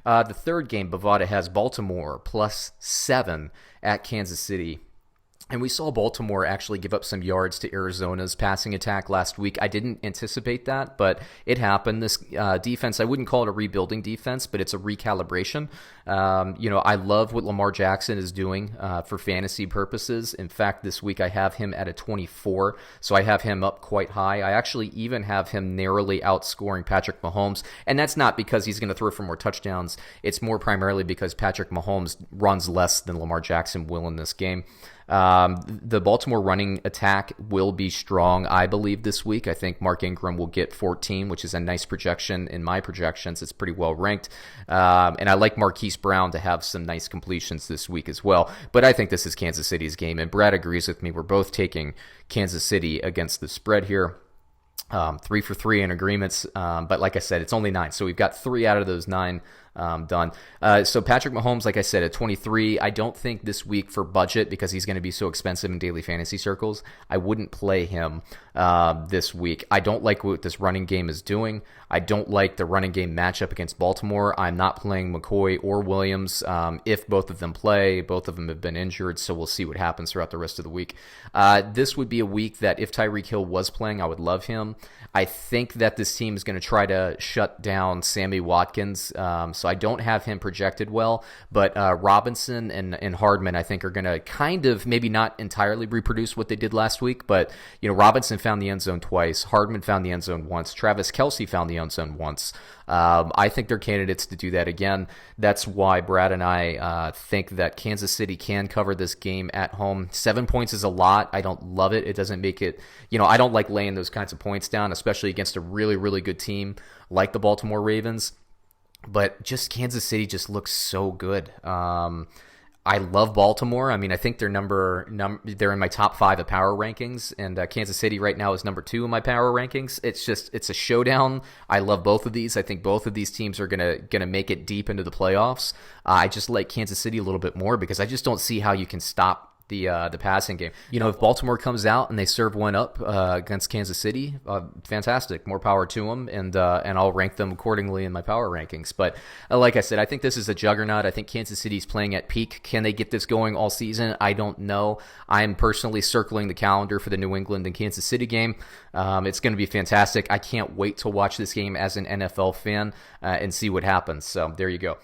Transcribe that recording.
The third game, Bovada has Baltimore +7 at Kansas City. And we saw Baltimore actually give up some yards to Arizona's passing attack last week. I didn't anticipate that, but it happened. This defense, I wouldn't call it a rebuilding defense, but it's a recalibration. I love what Lamar Jackson is doing for fantasy purposes. In fact, this week I have him at a 24, so I have him up quite high. I actually even have him narrowly outscoring Patrick Mahomes, and that's not because he's going to throw for more touchdowns. It's more primarily because Patrick Mahomes runs less than Lamar Jackson will in this game. The Baltimore running attack will be strong, I believe, this week. I think Mark Ingram will get 14, which is a nice projection in my projections. It's pretty well ranked. And I like Marquise Brown to have some nice completions this week as well. But I think this is Kansas City's game, and Brad agrees with me. We're both taking Kansas City against the spread here. 3 for 3 in agreements, but like I said, it's only 9, so we've got 3 out of those 9 done. So Patrick Mahomes, like I said, at 23, I don't think this week for budget, because he's going to be so expensive in daily fantasy circles, I wouldn't play him this week. I don't like what this running game is doing. I don't like the running game matchup against Baltimore. I'm not playing McCoy or Williams. If both of them play, both of them have been injured, so we'll see what happens throughout the rest of the week. This would be a week that if Tyreek Hill was playing, I would love him. I think that this team is going to try to shut down Sammy Watkins, so I don't have him projected well, but Robinson and Hardman, I think, are going to kind of maybe not entirely reproduce what they did last week, but Robinson found the end zone twice, Hardman found the end zone once, Travis Kelce found the end zone once. I think they're candidates to do that again. That's why Brad and I think that Kansas City can cover this game at home. 7 points is a lot. I don't love it. It doesn't make it, I don't like laying those kinds of points down, especially against a really, really good team like the Baltimore Ravens. But just Kansas City just looks so good. I love Baltimore. I mean, I think they're they're in my top 5 of power rankings, and Kansas City right now is number 2 in my power rankings. It's a showdown. I love both of these. I think both of these teams are gonna make it deep into the playoffs. I just like Kansas City a little bit more because I just don't see how you can stop the passing game. If Baltimore comes out and they serve one up against Kansas City, fantastic, more power to them, and I'll rank them accordingly in my power rankings. But like I said, I think this is a juggernaut. I think Kansas City's playing at peak. Can they get this going all season? I don't know. I'm personally circling the calendar for the New England and Kansas City game. It's going to be fantastic. I can't wait to watch this game as an NFL fan and see what happens. So there you go.